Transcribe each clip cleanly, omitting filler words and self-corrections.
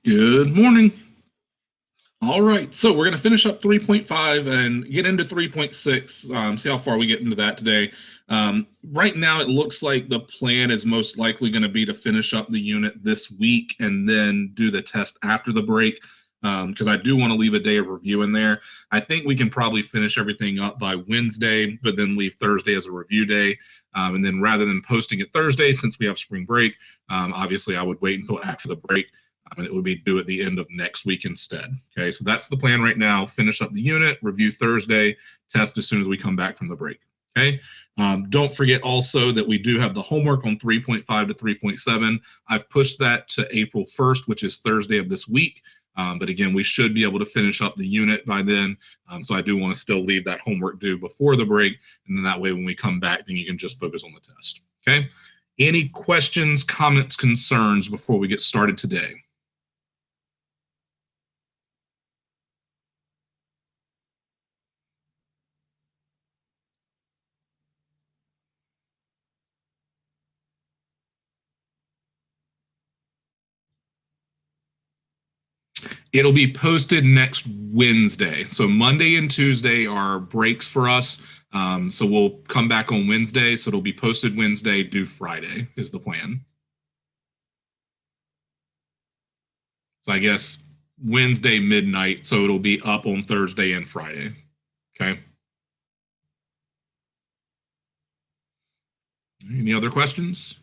Good morning. All right, so we're going to finish up 3.5 and get into 3.6, see how far we get into that today. Right now, it looks like the plan is most likely going to be to finish up the unit this week and then do the test after the break, because I do want to leave a day of review in there. I think we can probably finish everything up by Wednesday, but then leave Thursday as a review day. And then rather than posting it Thursday, since we have spring break, obviously I would wait until after the break. It would be due at the end of next week instead. Okay, so that's the plan right now. Finish up the unit, review Thursday, test as soon as we come back from the break. Okay, don't forget also that we do have the homework on 3.5 to 3.7. I've pushed that to April 1st, which is Thursday of this week. But again, we should be able to finish up the unit by then. So I do want to still leave that homework due before the break. And then that way, when we come back, then you can just focus on the test. Okay. Any questions, comments, concerns before we get started today? It'll be posted next Wednesday. So Monday and Tuesday are breaks for us. So we'll come back on Wednesday. So it'll be posted Wednesday, due Friday is the plan. So I guess Wednesday midnight. So it'll be up on Thursday and Friday. Okay. Any other questions?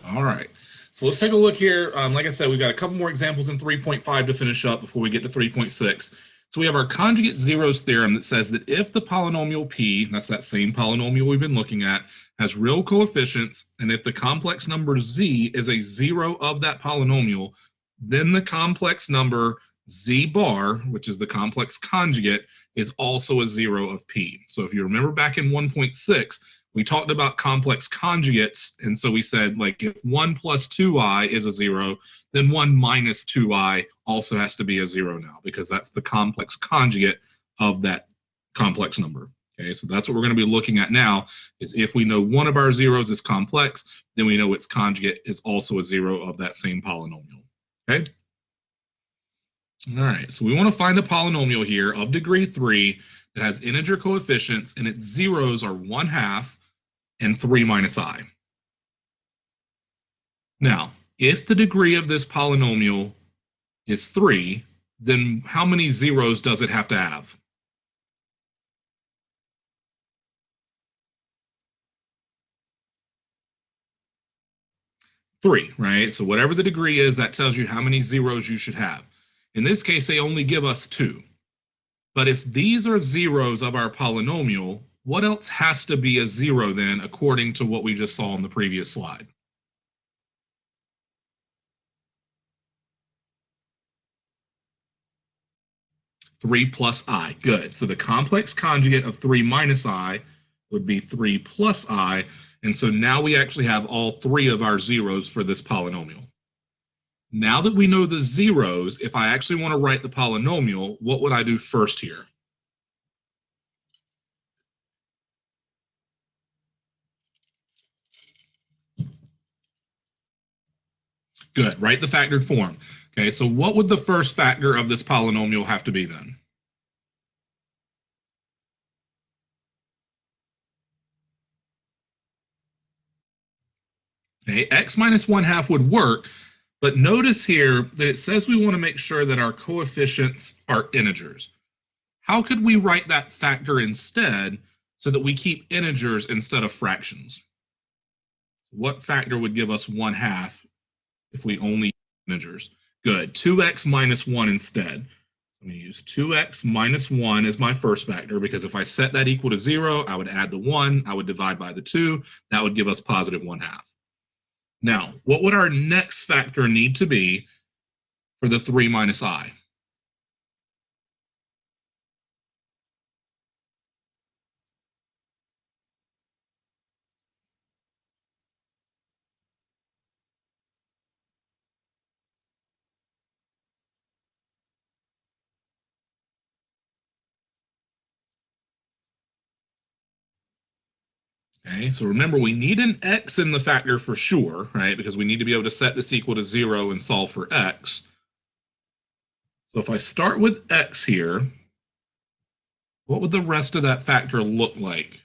All right. So let's take a look here. Like I said, we've got a couple more examples in 3.5 to finish up before we get to 3.6. So we have our conjugate zeros theorem that says that if the polynomial p, that's that same polynomial we've been looking at, has real coefficients, and if the complex number z is a zero of that polynomial, then the complex number z bar, which is the complex conjugate, is also a zero of p. So if you remember back in 1.6, we talked about complex conjugates, and so we said, like, if 1 plus 2i is a 0, then 1 minus 2i also has to be a 0 now, because that's the complex conjugate of that complex number. Okay, so that's what we're going to be looking at now, is if we know one of our zeros is complex, then we know its conjugate is also a 0 of that same polynomial. Okay? All right, so we want to find a polynomial here of degree 3 that has integer coefficients, and its zeros are 1/2 and 3 minus I. Now, if the degree of this polynomial is 3, then how many zeros does it have to have? 3, right? So whatever the degree is, that tells you how many zeros you should have. In this case, they only give us 2. But if these are zeros of our polynomial, what else has to be a 0 then, according to what we just saw on the previous slide? 3 plus I. Good. So the complex conjugate of 3 minus I would be 3 plus I. And so now we actually have all 3 of our zeros for this polynomial. Now that we know the zeros, if I actually want to write the polynomial, what would I do first here? Good. Write the factored form. Okay, so what would the first factor of this polynomial have to be then? Okay, x minus 1/2 would work, but notice here that it says we want to make sure that our coefficients are integers. How could we write that factor instead so that we keep integers instead of fractions? What factor would give us 1/2 if we only use integers? Good, 2x minus 1 instead. So I'm going to use 2x minus 1 as my first factor, because if I set that equal to 0, I would add the 1, I would divide by the 2, that would give us positive 1/2. Now, what would our next factor need to be for the 3 minus I? Okay, so remember we need an x in the factor for sure, right? Because we need to be able to set this equal to 0 and solve for x. So if I start with x here, what would the rest of that factor look like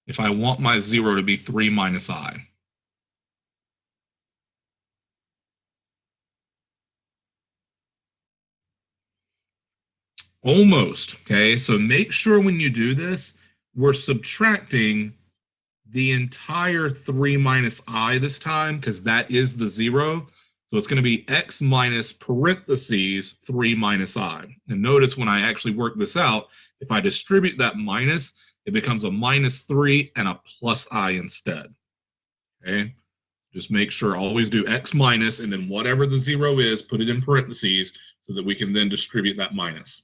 if I want my 0 to be 3 minus I? Almost, okay? So make sure when you do this, we're subtracting the entire 3 minus I this time, because that is the 0. So it's going to be x minus parentheses 3 minus I. And notice when I actually work this out, if I distribute that minus, it becomes a minus 3 and a plus I instead. Okay? Just make sure, always do x minus, and then whatever the 0 is, put it in parentheses so that we can then distribute that minus.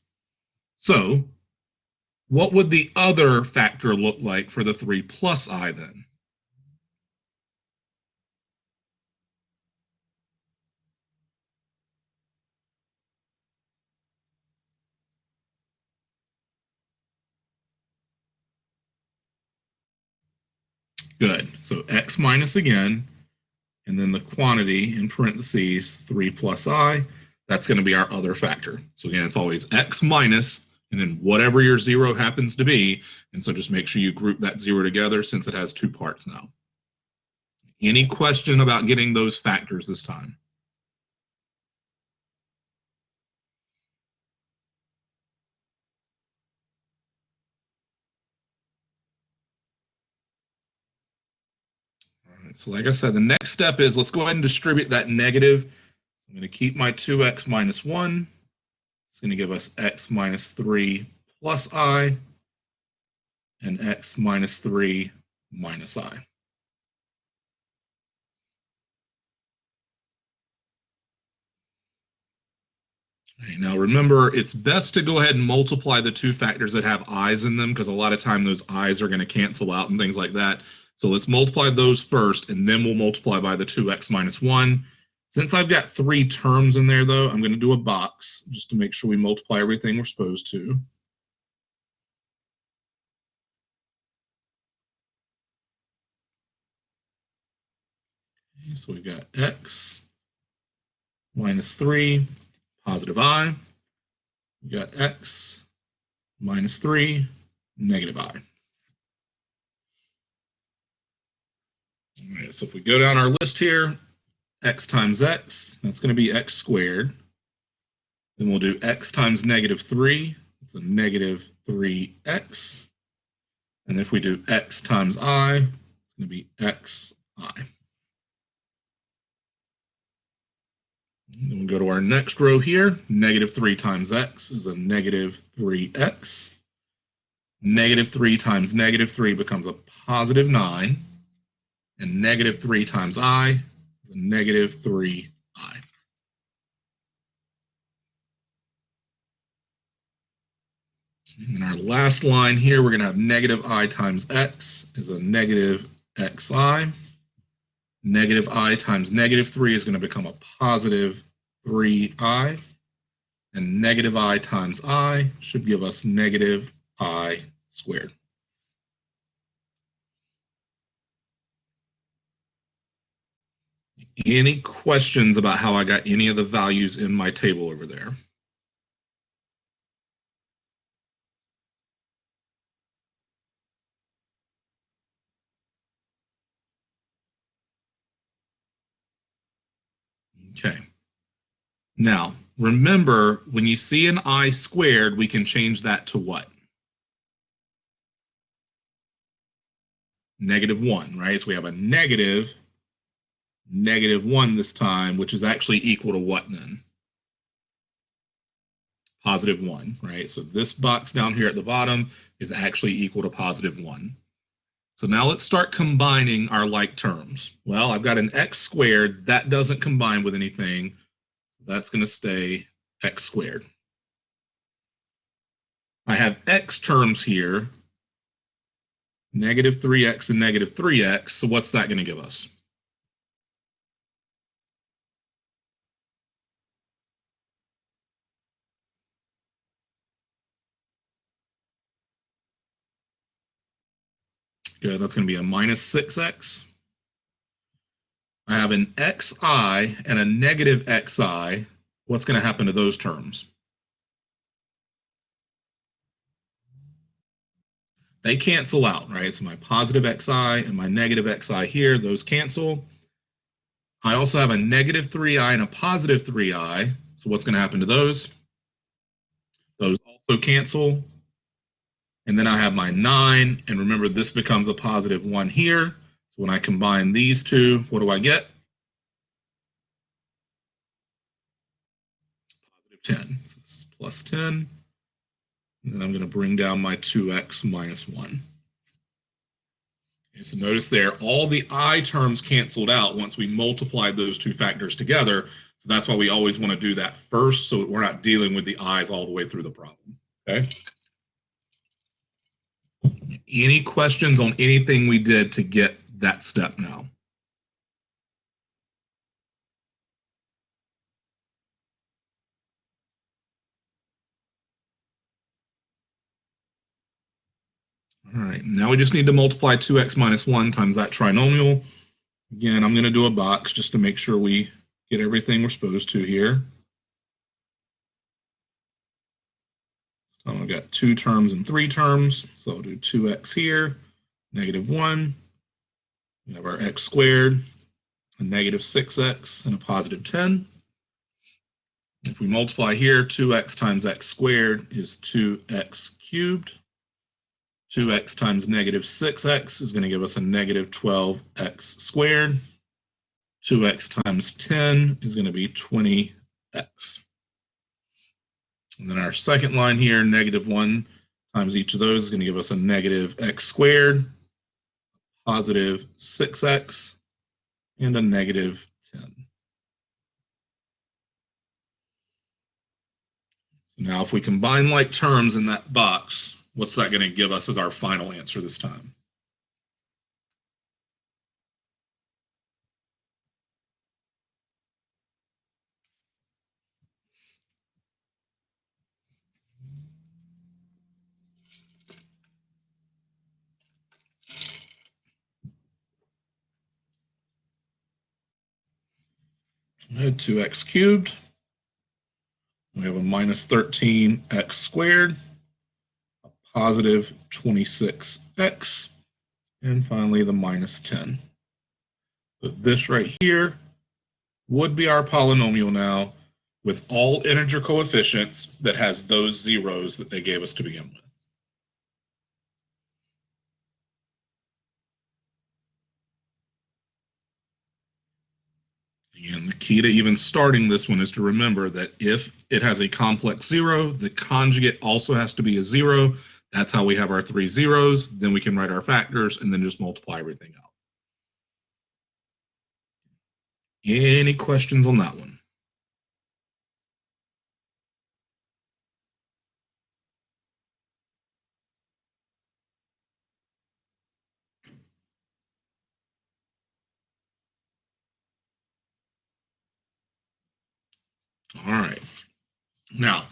So what would the other factor look like for the 3 plus I then? Good. So x minus again, and then the quantity in parentheses 3 plus I. That's going to be our other factor. So again, it's always x minus, and then whatever your 0 happens to be. And so just make sure you group that 0 together since it has two parts now. Any question about getting those factors this time? All right, so like I said, the next step is let's go ahead and distribute that negative. I'm going to keep my 2x minus 1. It's going to give us x minus 3 plus I and x minus 3 minus I. Right, now remember, it's best to go ahead and multiply the two factors that have i's in them, because a lot of time those i's are going to cancel out and things like that. So let's multiply those first, and then we'll multiply by the 2x minus 1. Since I've got three terms in there, though, I'm going to do a box just to make sure we multiply everything we're supposed to. Okay, so we've got x minus 3 positive I. We've got x minus 3 negative I. All right, so if we go down our list here, x times x, that's going to be x squared. Then we'll do x times negative 3. It's a negative 3x. And if we do x times I, it's going to be xi. Then we'll go to our next row here. Negative 3 times x is a negative 3x. Negative 3 times negative 3 becomes a positive 9. And negative 3 times I is a negative 3i. And our last line here, we're going to have negative I times x is a negative xi. Negative I times negative 3 is going to become a positive 3i. And negative I times I should give us negative I squared. Any questions about how I got any of the values in my table over there? Okay. Now, remember, when you see an I squared, we can change that to what? Negative 1, right? So we have a negative 1 this time, which is actually equal to what then? Positive 1, right? So this box down here at the bottom is actually equal to positive 1. So now let's start combining our like terms. Well, I've got an x squared. That doesn't combine with anything. That's going to stay x squared. I have x terms here, negative 3x and negative 3x. So what's that going to give us? Good. That's going to be a minus 6x. I have an xi and a negative xi. What's going to happen to those terms? They cancel out, right? So my positive xi and my negative xi here, those cancel. I also have a negative 3i and a positive 3i. So what's going to happen to those? Those also cancel. And then I have my 9. And remember, this becomes a positive 1 here. So when I combine these two, what do I get? Positive 10. So this is plus 10. And then I'm going to bring down my 2x minus 1. So notice there, all the I terms canceled out once we multiplied those two factors together. So that's why we always want to do that first, so we're not dealing with the I's all the way through the problem. Okay. Any questions on anything we did to get that step now? All right, now we just need to multiply 2x minus 1 times that trinomial. Again, I'm going to do a box just to make sure we get everything we're supposed to here. So I've got 2 terms and 3 terms, so I'll do 2x here, negative 1. We have our x squared, a negative 6x, and a positive 10. If we multiply here, 2x times x squared is 2x cubed. 2x times negative 6x is going to give us a negative 12x squared. 2x times 10 is going to be 20x. And then our second line here, negative 1 times each of those is going to give us a negative x squared, positive 6x, and a negative 10. Now, if we combine like terms in that box, what's that going to give us as our final answer this time? We had 2x cubed. We have a minus 13x squared, a positive 26x, and finally the minus 10. So this right here would be our polynomial now with all integer coefficients that has those zeros that they gave us to begin with. And the key to even starting this one is to remember that if it has a complex zero, the conjugate also has to be a zero. That's how we have our 3 zeros. Then we can write our factors and then just multiply everything out. Any questions on that one? All right. Now,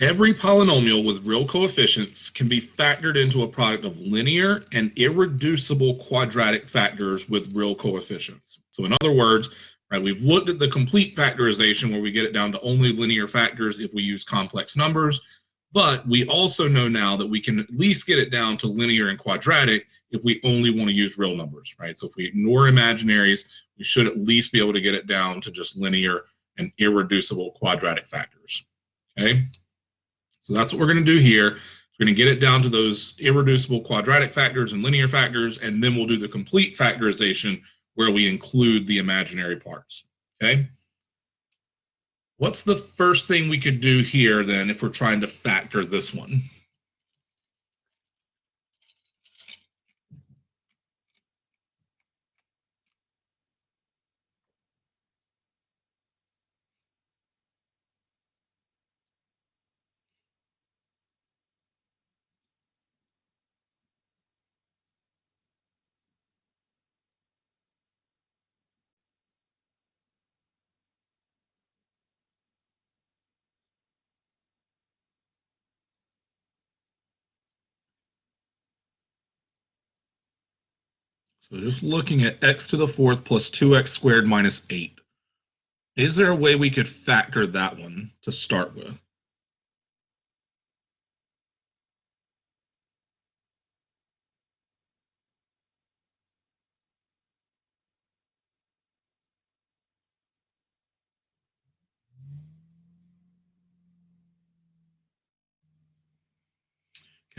every polynomial with real coefficients can be factored into a product of linear and irreducible quadratic factors with real coefficients. So in other words, right, we've looked at the complete factorization where we get it down to only linear factors if we use complex numbers, but we also know now that we can at least get it down to linear and quadratic if we only want to use real numbers, right? So if we ignore imaginaries, we should at least be able to get it down to just linear and irreducible quadratic factors, okay? So that's what we're going to do here. We're going to get it down to those irreducible quadratic factors and linear factors, and then we'll do the complete factorization where we include the imaginary parts, okay? What's the first thing we could do here then if we're trying to factor this one? So just looking at x to the fourth plus 2x squared minus 8. Is there a way we could factor that one to start with?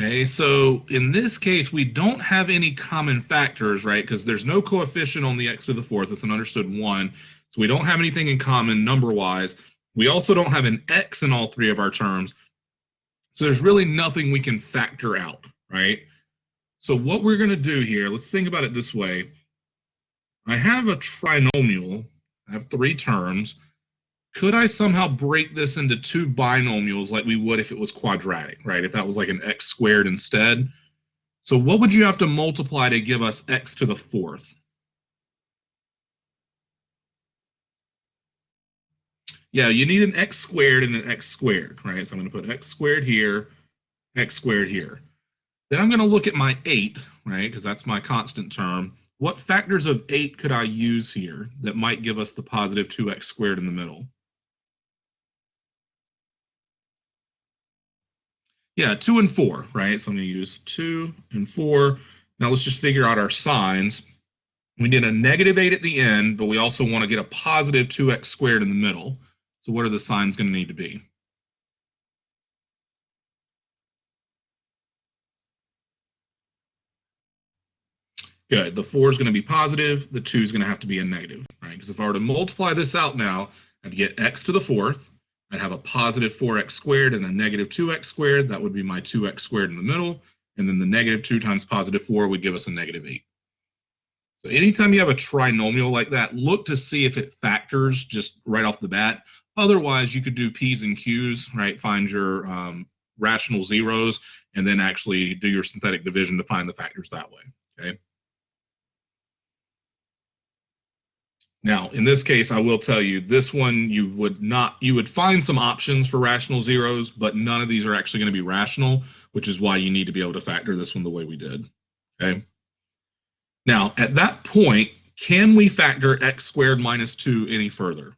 Okay, so in this case, we don't have any common factors, right? Because there's no coefficient on the x to the fourth. It's an understood 1. So we don't have anything in common number-wise. We also don't have an x in all three of our terms. So there's really nothing we can factor out, right? So what we're going to do here, let's think about it this way. I have a trinomial. I have three terms. Could I somehow break this into two binomials like we would if it was quadratic, right? If that was like an x squared instead. So what would you have to multiply to give us x to the fourth? Yeah, you need an x squared and an x squared, right? So I'm going to put x squared here, x squared here. Then I'm going to look at my 8, right? Because that's my constant term. What factors of 8 could I use here that might give us the positive 2x squared in the middle? Yeah, 2 and 4, right? So I'm going to use 2 and 4. Now let's just figure out our signs. We need a negative 8 at the end, but we also want to get a positive 2x squared in the middle. So what are the signs going to need to be? Good. The 4 is going to be positive. The 2 is going to have to be a negative, right? Because if I were to multiply this out now, I'd get x to the fourth. I'd have a positive 4x squared and a negative 2x squared. That would be my 2x squared in the middle. And then the negative 2 times positive 4 would give us a negative 8. So anytime you have a trinomial like that, look to see if it factors just right off the bat. Otherwise, you could do P's and Q's, right? Find your rational zeros and then actually do your synthetic division to find the factors that way, okay? Now, in this case, I will tell you, this one you would find some options for rational zeros, but none of these are actually going to be rational, which is why you need to be able to factor this one the way we did, okay? Now, at that point, can we factor x squared minus 2 any further?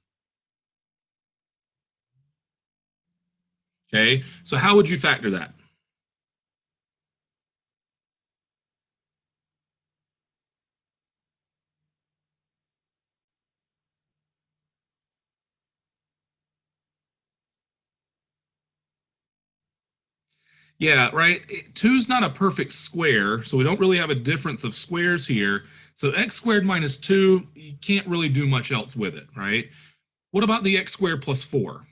Okay, so how would you factor that? Yeah, right. Two's not a perfect square, so we don't really have a difference of squares here. So x squared minus 2, you can't really do much else with it, right? What about the x squared plus 4?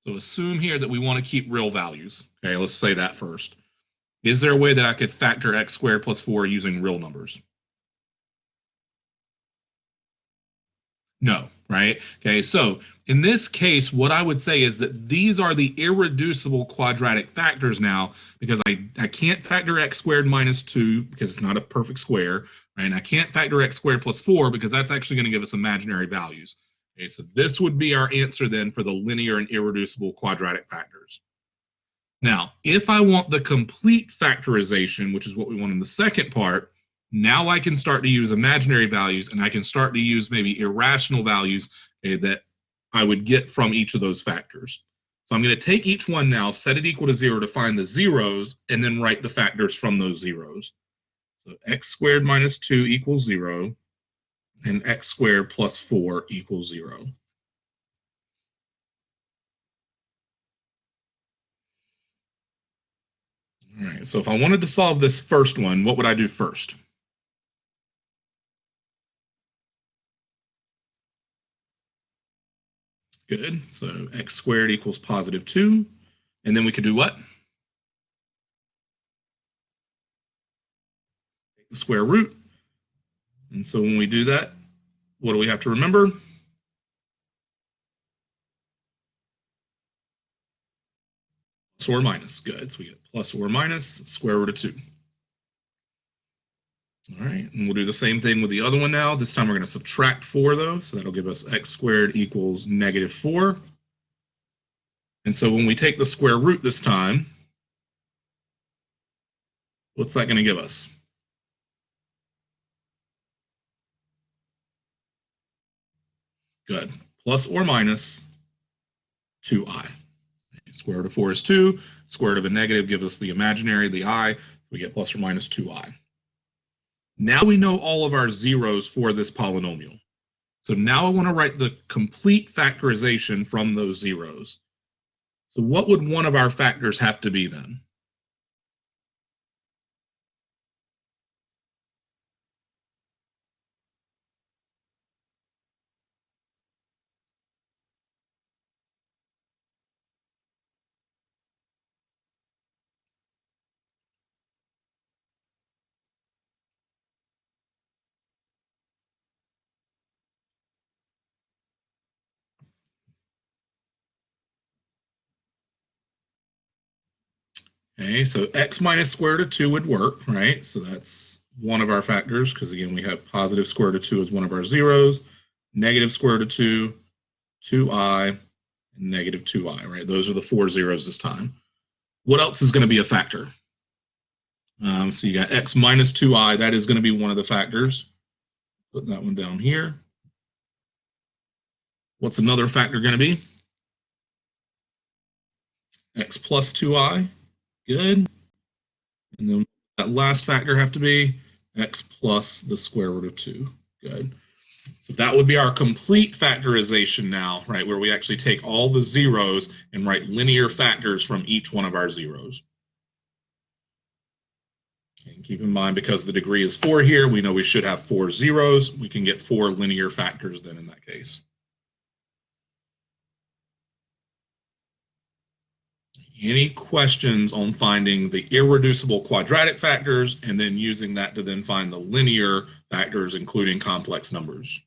So assume here that we want to keep real values. Okay, let's say that first. Is there a way that I could factor x squared plus 4 using real numbers? No, right? Okay, so in this case, what I would say is that these are the irreducible quadratic factors now, because I can't factor x squared minus 2 because it's not a perfect square, right? And I can't factor x squared plus 4 because that's actually going to give us imaginary values. Okay, so this would be our answer then for the linear and irreducible quadratic factors. Now, if I want the complete factorization, which is what we want in the second part, now I can start to use imaginary values and I can start to use maybe irrational values, okay, that I would get from each of those factors. So I'm going to take each one now, set it equal to 0 to find the zeros, and then write the factors from those zeros. So x squared minus 2 equals 0, and x squared plus 4 equals 0. All right, so if I wanted to solve this first one, what would I do first? Good. So x squared equals positive 2. And then we could do what? Take the square root. And so when we do that, what do we have to remember? or minus. Good. So we get plus or minus square root of 2. All right, and we'll do the same thing with the other one now. This time we're going to subtract 4, though, so that'll give us x squared equals negative 4. And so when we take the square root this time, what's that going to give us? Good. Plus or minus 2i. Square root of 4 is 2. Square root of a negative gives us the imaginary, the I. So we get plus or minus 2i. Now we know all of our zeros for this polynomial. So now I want to write the complete factorization from those zeros. So what would one of our factors have to be then? Okay, so x minus square root of 2 would work, right? So that's one of our factors, because again, we have positive square root of 2 as one of our zeros, negative square root of 2, 2i, and negative 2i, right? Those are the 4 zeros this time. What else is going to be a factor? So you got x minus 2i, that is going to be one of the factors. Put that one down here. What's another factor going to be? X plus 2i, good. And then that last factor have to be x plus the square root of 2, good. So that would be our complete factorization now, right, where we actually take all the zeros and write linear factors from each one of our zeros. And keep in mind, because the degree is 4 here, we know we should have 4 zeros. We can get 4 linear factors then in that case. Any questions on finding the irreducible quadratic factors and then using that to then find the linear factors, including complex numbers?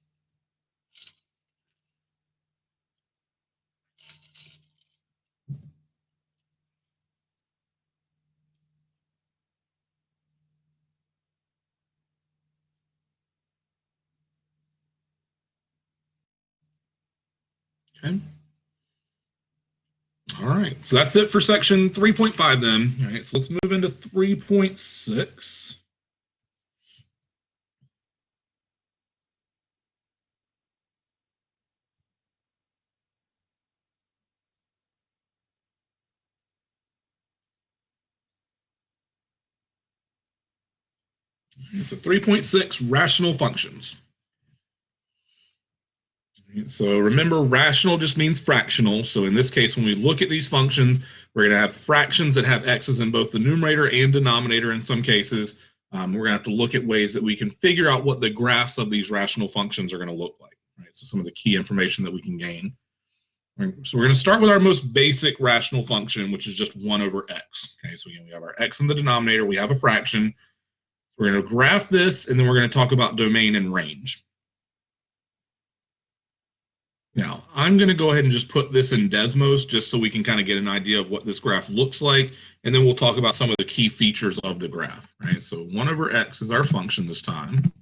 Okay. All right, so that's it for section 3.5 then. All right, so let's move into 3.6. So 3.6, rational functions. So remember, rational just means fractional. So in this case, when we look at these functions, we're going to have fractions that have x's in both the numerator and denominator in some cases. We're going to have to look at ways that we can figure out what the graphs of these rational functions are going to look like. Right? So some of the key information that we can gain. Right? So we're going to start with our most basic rational function, which is just 1 over x. Okay, so again, we have our x in the denominator. We have a fraction. So we're going to graph this, and then we're going to talk about domain and range. Now, I'm going to go ahead and just put this in Desmos just so we can kind of get an idea of what this graph looks like, and then we'll talk about some of the key features of the graph, right? So 1 over x is our function this time.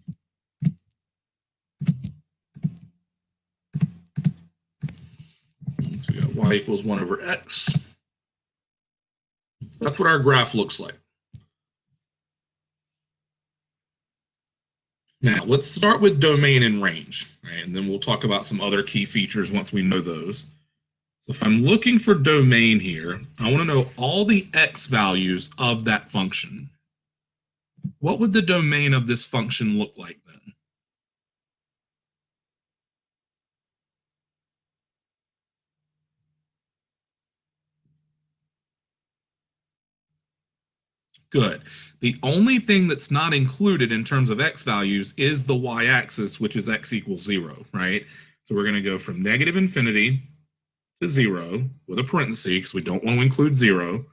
So we got y equals 1 over x. That's what our graph looks like. Now, let's start with domain and range, right? And then we'll talk about some other key features once we know those. So if I'm looking for domain here, I want to know all the x values of that function. What would the domain of this function look like then? Good. The only thing that's not included in terms of x values is the y-axis, which is x equals 0, right? So we're going to go from negative infinity to 0 with a parenthesis because we don't want to include 0, and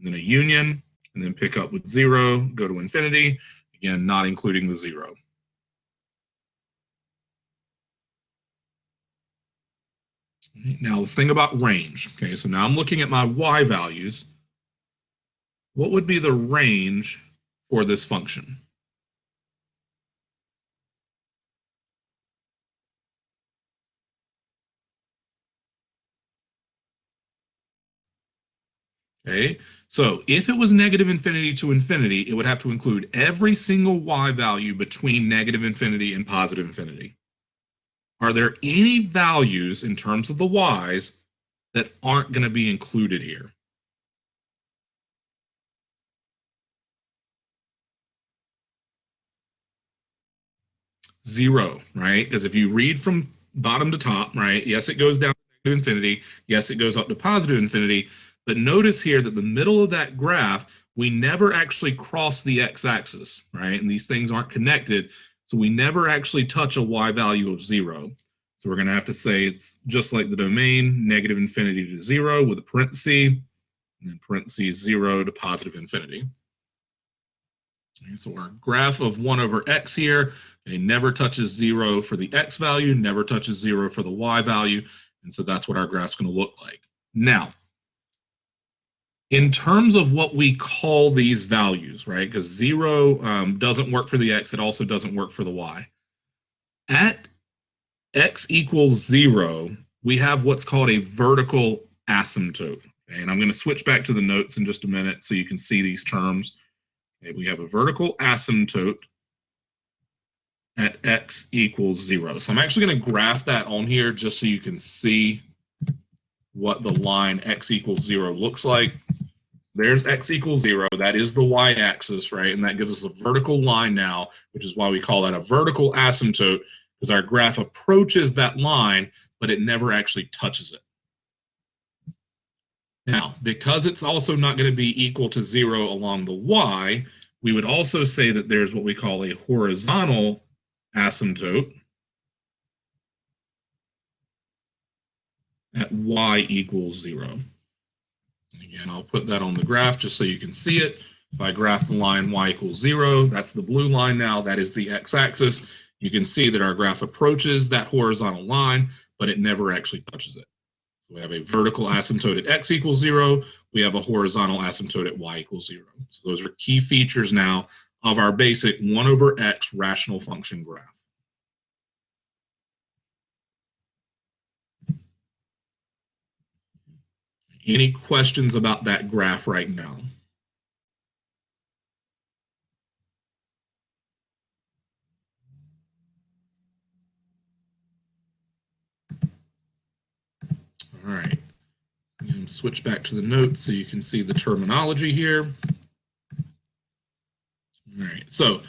then a union, and then pick up with 0, go to infinity, again, not including the 0. Now let's think about range. Okay, so now I'm looking at my y values. what would be the range for this function? Okay, so if it was negative infinity to infinity, it would have to include every single y value between negative infinity and positive infinity. Are there any values in terms of the y's that aren't going to be included here? Zero, right? Because if you read from bottom to top, right, yes, it goes down to negative infinity. Yes, it goes up to positive infinity. But notice here that the middle of that graph, we never actually cross the x-axis, right? And these things aren't connected. So we never actually touch a y value of zero. So we're going to have to say it's just like the domain, negative infinity to zero with a parenthesis, and then parentheses 0 to positive infinity. Okay, so our graph of 1 over x here, okay, never touches 0 for the x value, never touches 0 for the y value. And so that's what our graph's going to look like. Now, in terms of what we call these values, right, because 0 doesn't work for the x, it also doesn't work for the y. At x equals 0, we have what's called a vertical asymptote. Okay, and I'm going to switch back to the notes in just a minute so you can see these terms. Okay, we have a vertical asymptote at x equals 0. So I'm actually going to graph that on here just so you can see what the line x equals 0 looks like. There's x equals 0. That is the y-axis, right? And that gives us a vertical line now, which is why we call that a vertical asymptote, because our graph approaches that line, but it never actually touches it. Now, because it's also not going to be equal to 0 along the y, we would also say that there's what we call a horizontal asymptote at y equals 0. And again, I'll put that on the graph just so you can see it. If I graph the line y equals 0, that's the blue line now, that is the x-axis. You can see that our graph approaches that horizontal line, but it never actually touches it. So we have a vertical asymptote at x equals 0. We have a horizontal asymptote at y equals 0. So those are key features now of our basic 1 over x rational function graph. Any questions about that graph right now? All right. And switch back to the notes so you can see the terminology here. All right. So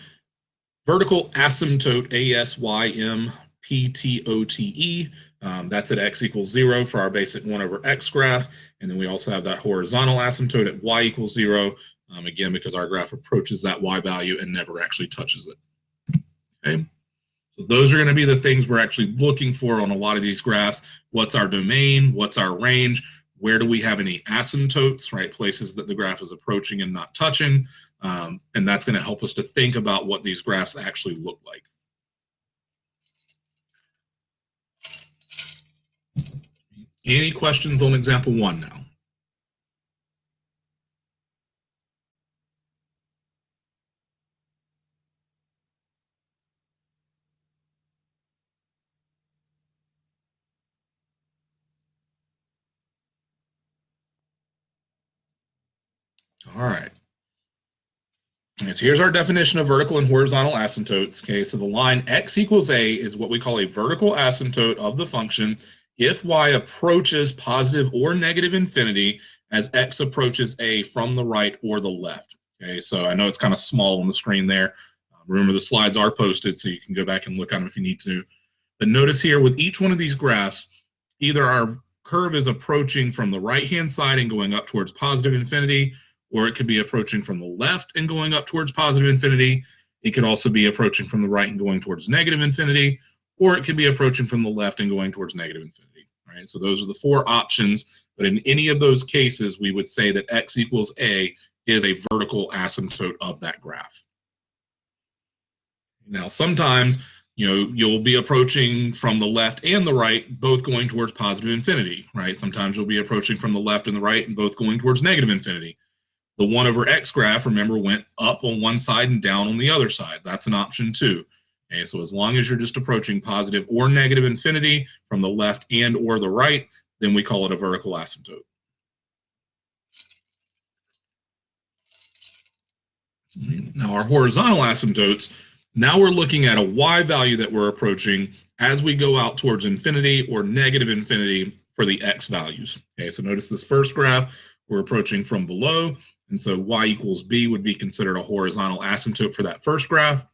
vertical asymptote, asymptote. That's at x equals 0 for our basic 1 over x graph. And then we also have that horizontal asymptote at y equals 0, again, because our graph approaches that y value and never actually touches it. Okay. So those are going to be the things we're actually looking for on a lot of these graphs. What's our domain? What's our range? Where do we have any asymptotes, right? Places that the graph is approaching and not touching. And that's going to help us to think about what these graphs actually look like. Any questions on example 1 now? All right. So here's our definition of vertical and horizontal asymptotes. Okay, so the line x equals a is what we call a vertical asymptote of the function if y approaches positive or negative infinity as x approaches a from the right or the left. Okay, so I know it's kind of small on the screen there. Remember, the slides are posted, so you can go back and look at them if you need to. But notice here with each one of these graphs, either our curve is approaching from the right-hand side and going up towards positive infinity, or it could be approaching from the left and going up towards positive infinity. It could also be approaching from the right and going towards negative infinity, or it could be approaching from the left and going towards negative infinity. Right? So those are the 4 options, but in any of those cases, we would say that x equals a is a vertical asymptote of that graph. Now, sometimes you'll be approaching from the left and the right, both going towards positive infinity, right? Sometimes you'll be approaching from the left and the right and both going towards negative infinity. The 1 over x graph, remember, went up on one side and down on the other side. That's an option too. Okay, so as long as you're just approaching positive or negative infinity from the left and or the right, then we call it a vertical asymptote. Now our horizontal asymptotes, now we're looking at a y value that we're approaching as we go out towards infinity or negative infinity for the x values. Okay, so notice this first graph, we're approaching from below, and so y equals b would be considered a horizontal asymptote for that first graph.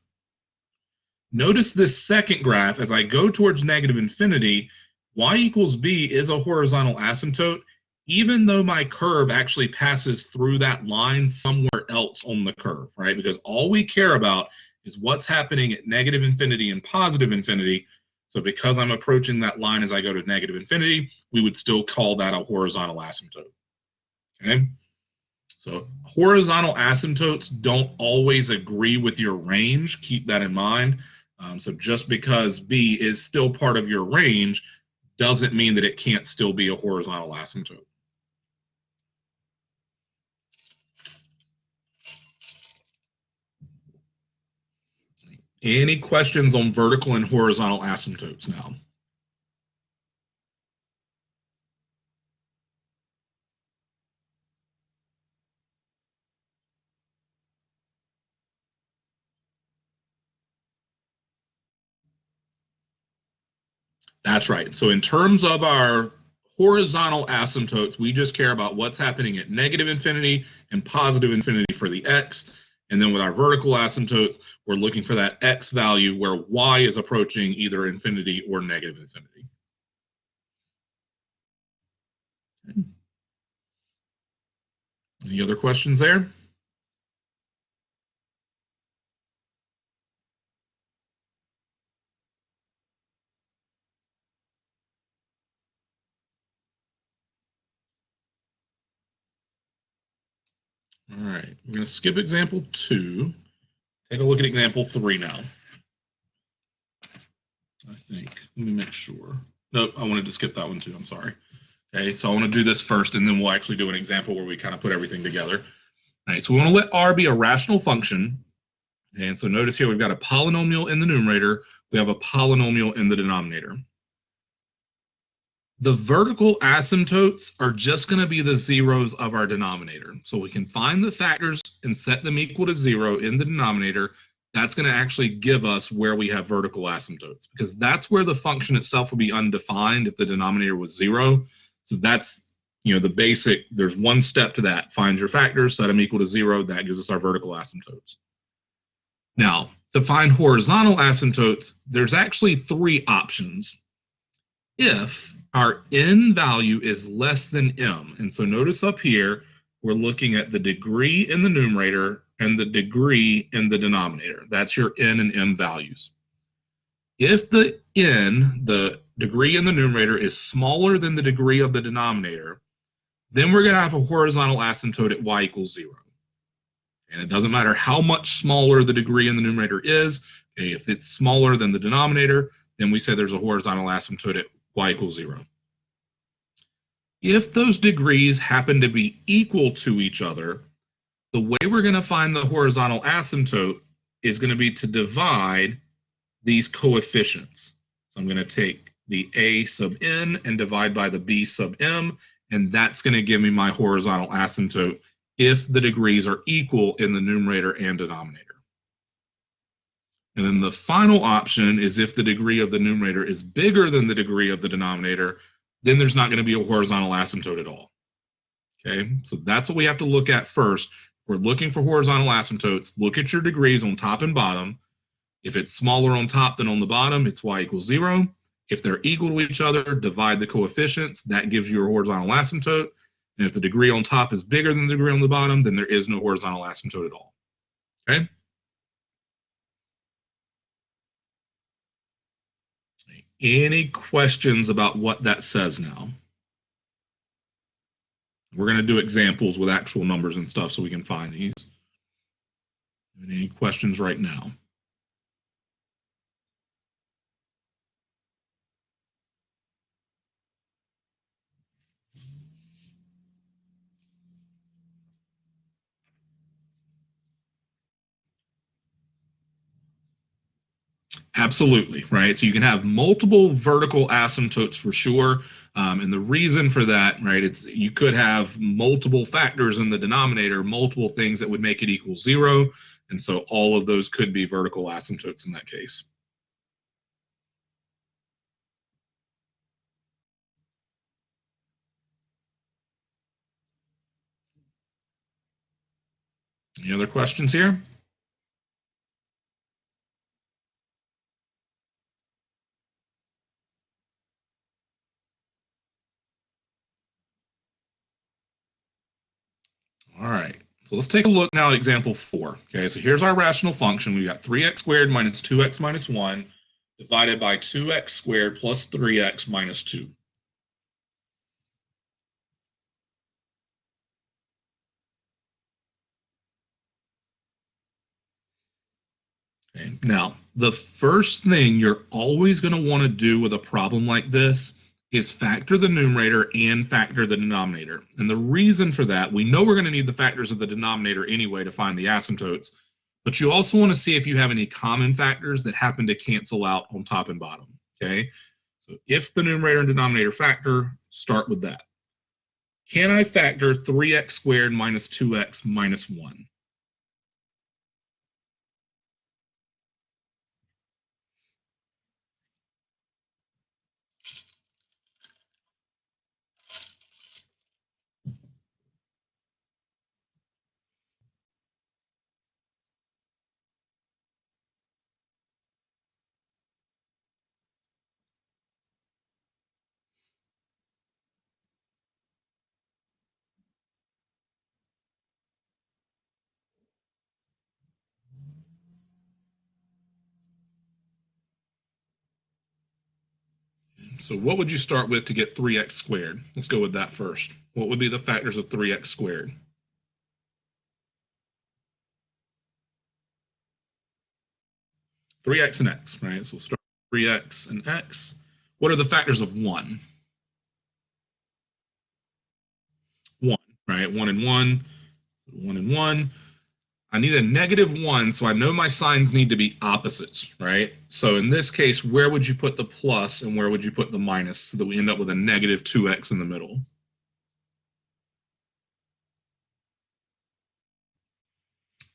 Notice this second graph, as I go towards negative infinity, y equals b is a horizontal asymptote, even though my curve actually passes through that line somewhere else on the curve, right? Because all we care about is what's happening at negative infinity and positive infinity. So because I'm approaching that line as I go to negative infinity, we would still call that a horizontal asymptote. Okay? So horizontal asymptotes don't always agree with your range. Keep that in mind. So just because B is still part of your range doesn't mean that it can't still be a horizontal asymptote. Any questions on vertical and horizontal asymptotes now? That's right. So in terms of our horizontal asymptotes, we just care about what's happening at negative infinity and positive infinity for the x. And then with our vertical asymptotes, we're looking for that x value where y is approaching either infinity or negative infinity. Any other questions there? All right, we're going to skip example 2. Take a look at example 3 now. I think. Let me make sure. Nope, I wanted to skip that one too. I'm sorry. Okay, so I want to do this first, and then we'll actually do an example where we kind of put everything together. All right, so we want to let R be a rational function. And so notice here we've got a polynomial in the numerator. We have a polynomial in the denominator. The vertical asymptotes are just going to be the zeros of our denominator. So we can find the factors and set them equal to 0 in the denominator. That's going to actually give us where we have vertical asymptotes, because that's where the function itself will be undefined if the denominator was 0. So that's, the basic, there's one step to that. Find your factors, set them equal to 0. That gives us our vertical asymptotes. Now, to find horizontal asymptotes, there's actually 3 options. If our n value is less than m, and so notice up here, we're looking at the degree in the numerator and the degree in the denominator. That's your n and m values. If the n, the degree in the numerator, is smaller than the degree of the denominator, then we're going to have a horizontal asymptote at y equals 0. And it doesn't matter how much smaller the degree in the numerator is. Okay, if it's smaller than the denominator, then we say there's a horizontal asymptote at y equals 0. If those degrees happen to be equal to each other, the way we're going to find the horizontal asymptote is going to be to divide these coefficients. So I'm going to take the a sub n and divide by the b sub m, and that's going to give me my horizontal asymptote if the degrees are equal in the numerator and denominator. And then the final option is if the degree of the numerator is bigger than the degree of the denominator, then there's not going to be a horizontal asymptote at all. Okay, so that's what we have to look at first. We're looking for horizontal asymptotes. Look at your degrees on top and bottom. If it's smaller on top than on the bottom, it's y equals 0. If they're equal to each other, divide the coefficients. That gives you a horizontal asymptote. And if the degree on top is bigger than the degree on the bottom, then there is no horizontal asymptote at all. Okay? Any questions about what that says now? We're going to do examples with actual numbers and stuff so we can find these. Any questions right now? Absolutely, right? So you can have multiple vertical asymptotes for sure. And the reason for that, right, it's you could have multiple factors in the denominator, multiple things that would make it equal 0. And so all of those could be vertical asymptotes in that case. Any other questions here? All right. So let's take a look now at example 4. Okay, so here's our rational function. We've got 3x squared minus 2x minus 1 divided by 2x squared plus 3x minus 2. Okay. Now, the first thing you're always going to want to do with a problem like this is factor the numerator and factor the denominator. And the reason for that, we know we're going to need the factors of the denominator anyway to find the asymptotes, but you also want to see if you have any common factors that happen to cancel out on top and bottom. Okay, so if the numerator and denominator factor, start with that. Can I factor 3x squared minus 2x minus 1? So what would you start with to get 3x squared? Let's go with that first. What would be the factors of 3x squared? 3x and x, right? So we'll start with 3x and x. What are the factors of 1? 1, right? 1 and 1, 1 and 1. I need a -1, so I know my signs need to be opposites, right? So in this case, where would you put the plus and where would you put the minus so that we end up with a -2x in the middle?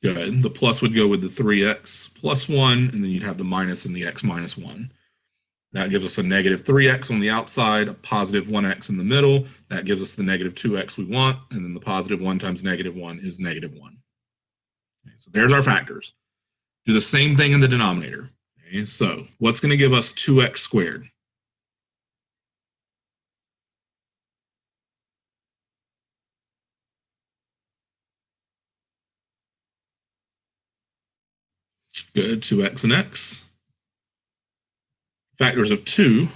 Good. The plus would go with the 3x plus 1, and then you'd have the minus and the x minus 1. That gives us a -3x on the outside, a positive 1x in the middle. That gives us the -2x we want, and then the positive 1 times -1 is -1. Okay, so there's our factors. Do the same thing in the denominator. Okay, so what's going to give us 2x squared? Good, 2x and x. Factors of 2.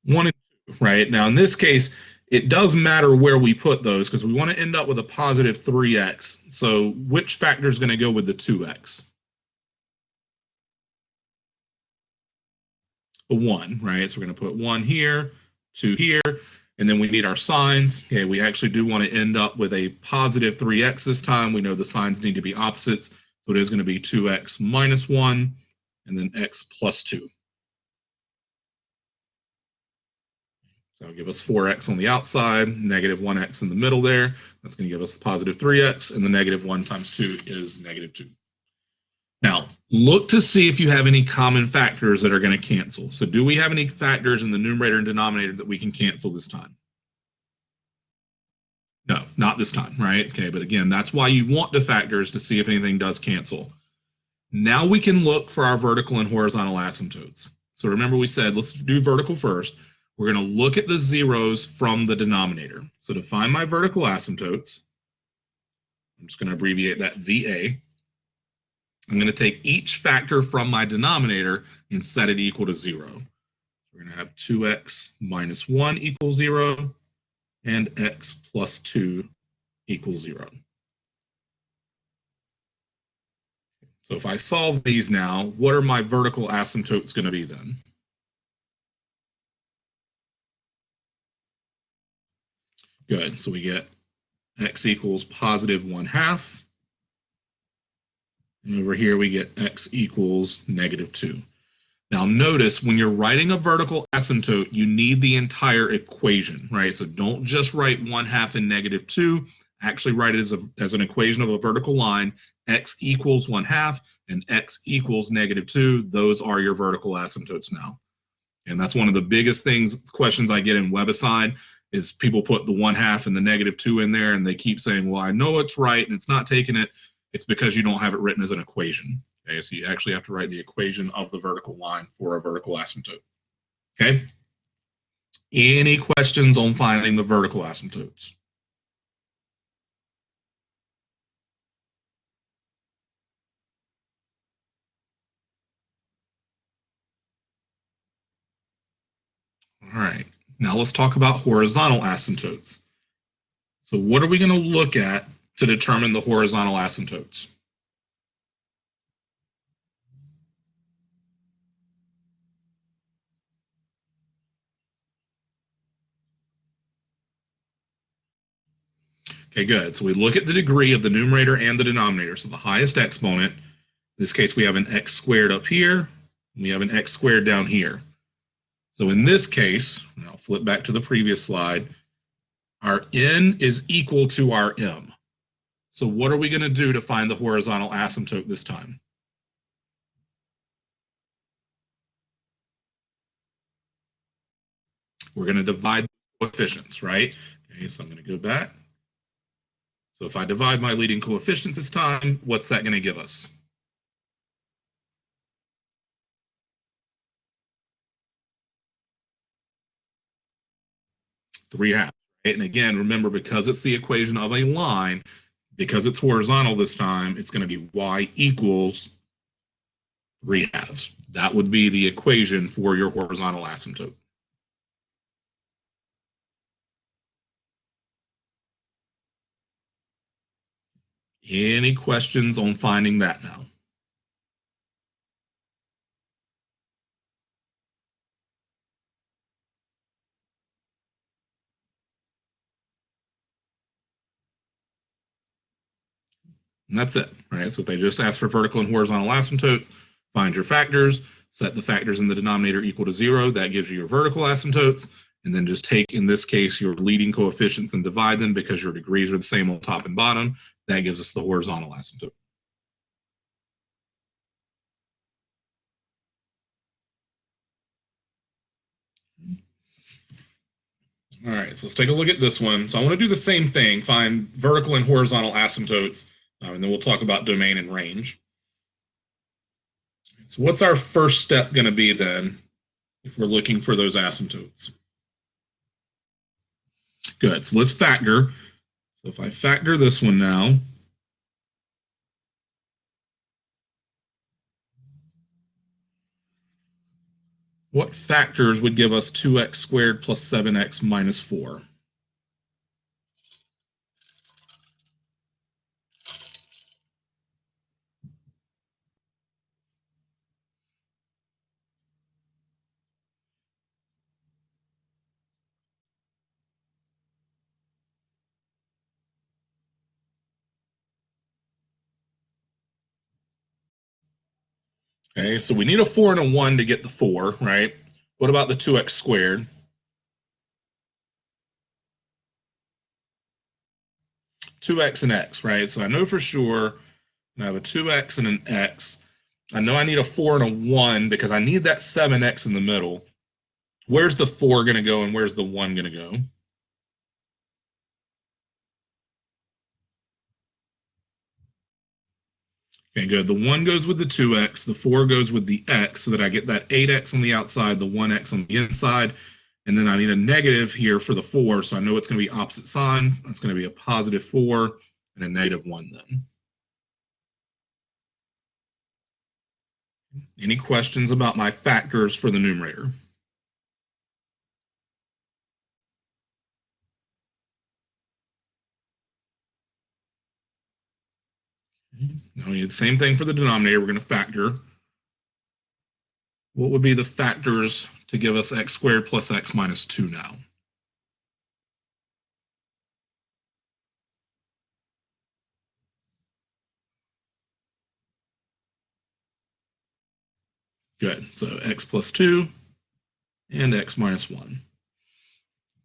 1 and 2, right? Now, in this case, it does matter where we put those because we want to end up with a positive 3x. So which factor is going to go with the 2x? A 1, right? So we're going to put 1 here, 2 here, and then we need our signs. Okay, we actually do want to end up with a positive 3x this time. We know the signs need to be opposites. So it is going to be 2x minus 1, and then x plus 2. So it'll give us 4x on the outside, -1x in the middle there. That's going to give us the positive 3x, and the -1 times 2 is -2. Now, look to see if you have any common factors that are going to cancel. So do we have any factors in the numerator and denominator that we can cancel this time? No, not this time, right? Okay, but again, that's why you want the factors to see if anything does cancel. Now we can look for our vertical and horizontal asymptotes. So remember we said, let's do vertical first. We're going to look at the zeros from the denominator. So to find my vertical asymptotes, I'm just going to abbreviate that VA. I'm going to take each factor from my denominator and set it equal to 0. We're going to have 2x minus 1 equals 0 and x plus 2 equals 0. So if I solve these now, what are my vertical asymptotes going to be then? Good. So we get x equals positive 1/2. And over here we get x equals -2. Now notice when you're writing a vertical asymptote, you need the entire equation, right? So don't just write 1/2 and -2. Actually write it as an equation of a vertical line. X equals 1/2 and x equals -2. Those are your vertical asymptotes now. And that's one of the biggest questions I get in WebAssign is people put the 1/2 and the -2 in there and they keep saying, well, I know it's right and it's not taking it. It's because you don't have it written as an equation. Okay, so you actually have to write the equation of the vertical line for a vertical asymptote. Okay. Any questions on finding the vertical asymptotes? All right. Now let's talk about horizontal asymptotes. So what are we going to look at to determine the horizontal asymptotes? Okay, good. So we look at the degree of the numerator and the denominator. So the highest exponent, in this case, we have an x squared up here, and we have an x squared down here. So in this case, and I'll flip back to the previous slide, our n is equal to our m. So what are we going to do to find the horizontal asymptote this time? We're going to divide the coefficients, right? Okay, so I'm going to go back. So if I divide my leading coefficients this time, what's that going to give us? 3/2. Right? And again, remember, because it's the equation of a line, because it's horizontal this time, it's going to be y equals 3/2. That would be the equation for your horizontal asymptote. Any questions on finding that now? And that's it, right? So if they just ask for vertical and horizontal asymptotes, find your factors, set the factors in the denominator equal to 0. That gives you your vertical asymptotes. And then just take, in this case, your leading coefficients and divide them because your degrees are the same on top and bottom. That gives us the horizontal asymptote. All right, so let's take a look at this one. So I want to do the same thing, find vertical and horizontal asymptotes, and then we'll talk about domain and range. So what's our first step going to be then if we're looking for those asymptotes? Good, so let's factor. So if I factor this one now, what factors would give us 2x squared plus 7x minus 4? Okay, so we need a 4 and a 1 to get the 4, right? What about the 2x squared? 2x and x, right? So I know for sure I have a 2x and an x. I know I need a 4 and a 1 because I need that 7x in the middle. Where's the 4 going to go and where's the 1 going to go? Okay, good. The 1 goes with the 2x, the 4 goes with the x, so that I get that 8x on the outside, the 1x on the inside, and then I need a negative here for the 4, so I know it's going to be opposite signs. That's going to be a positive 4 and a negative 1 then. Any questions about my factors for the numerator? Now we need the same thing for the denominator. We're going to factor. What would be the factors to give us x squared plus x minus 2 now? Good. So x plus 2 and x minus 1.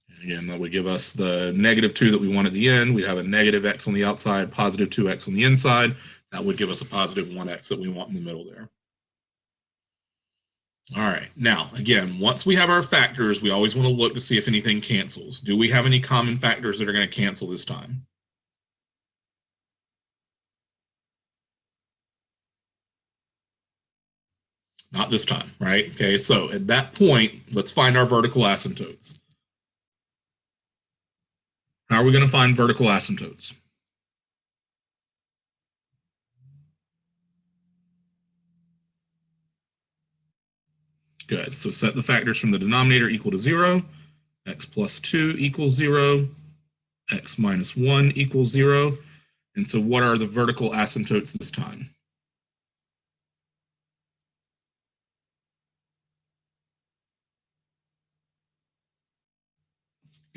And again, that would give us the negative 2 that we want at the end. We'd have a negative x on the outside, positive 2x on the inside. That would give us a positive 1x that we want in the middle there. All right. Now, again, once we have our factors, we always want to look to see if anything cancels. Do we have any common factors that are going to cancel this time? Not this time, right? Okay, so at that point, let's find our vertical asymptotes. How are we going to find vertical asymptotes? Good. So set the factors from the denominator equal to 0. X plus 2 equals 0. X minus 1 equals 0. And so what are the vertical asymptotes this time?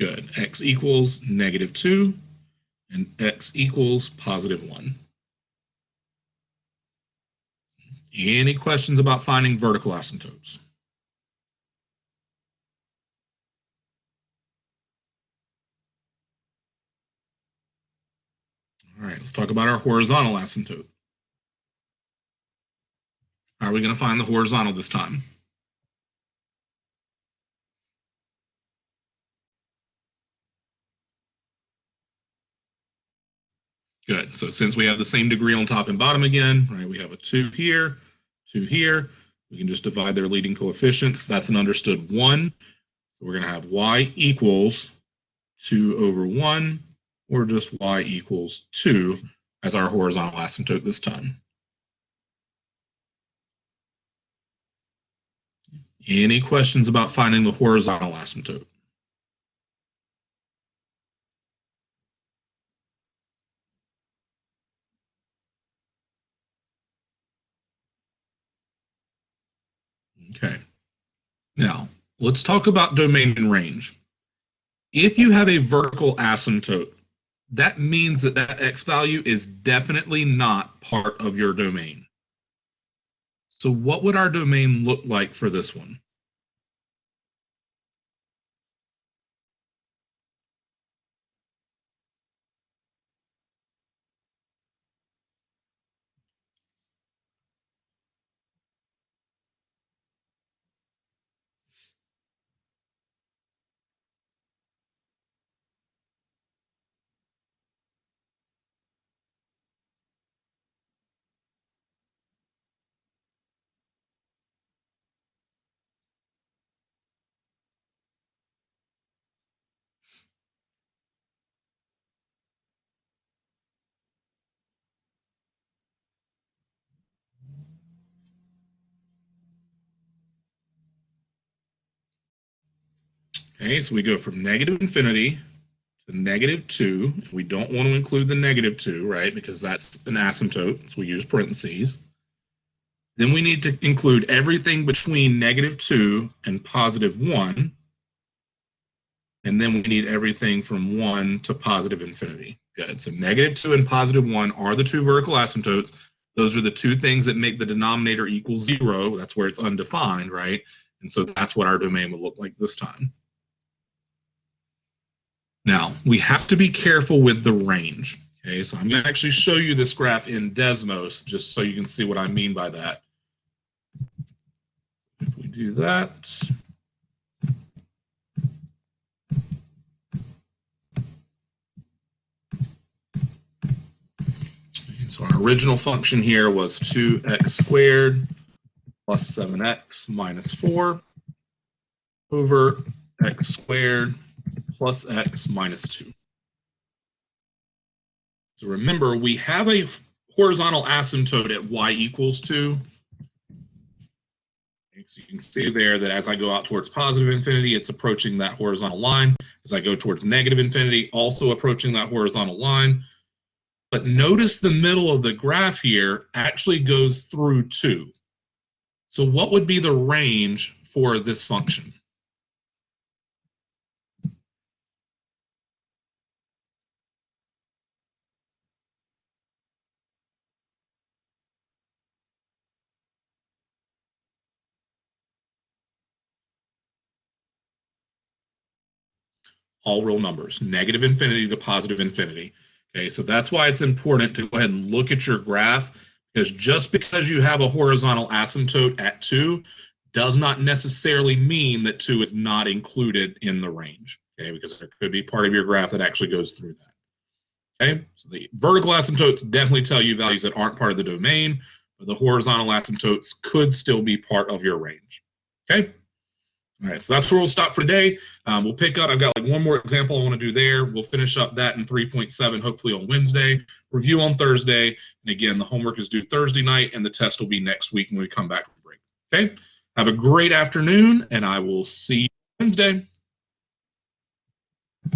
Good. X equals negative 2 and x equals positive 1. Any questions about finding vertical asymptotes? All right, let's talk about our horizontal asymptote. How are we going to find the horizontal this time? Good. So since we have the same degree on top and bottom again, right, we have a 2 here, 2 here. We can just divide their leading coefficients. That's an understood 1. So we're going to have y equals 2 over 1, or just y equals 2 as our horizontal asymptote this time. Any questions about finding the horizontal asymptote? Okay. Now, let's talk about domain and range. If you have a vertical asymptote, that means that that x value is definitely not part of your domain. So what would our domain look like for this one? Okay, so we go from negative infinity to negative 2. We don't want to include the negative 2, right, because that's an asymptote, so we use parentheses. Then we need to include everything between negative 2 and positive 1. And then we need everything from 1 to positive infinity. Good. So negative 2 and positive 1 are the two vertical asymptotes. Those are the two things that make the denominator equal 0. That's where it's undefined, right? And so that's what our domain will look like this time. Now, we have to be careful with the range. Okay, so I'm going to actually show you this graph in Desmos just so you can see what I mean by that. If we do that, so our original function here was 2x squared plus 7x minus 4 over x squared plus x minus 2. So remember, we have a horizontal asymptote at y equals 2. So you can see there that as I go out towards positive infinity, it's approaching that horizontal line. As I go towards negative infinity, also approaching that horizontal line. But notice the middle of the graph here actually goes through 2. So what would be the range for this function? all real numbers, negative infinity to positive infinity. Okay, so that's why it's important to go ahead and look at your graph, because just because you have a horizontal asymptote at 2 does not necessarily mean that 2 is not included in the range. Okay, because there could be part of your graph that actually goes through that. Okay, so the vertical asymptotes definitely tell you values that aren't part of the domain, but the horizontal asymptotes could still be part of your range. Okay. All right, so that's where we'll stop for today. We'll pick up. I've got like one more example I want to do there. We'll finish up that in 3.7 hopefully on Wednesday. Review on Thursday. And again, the homework is due Thursday night, and the test will be next week when we come back from break. Okay. Have a great afternoon, and I will see you Wednesday.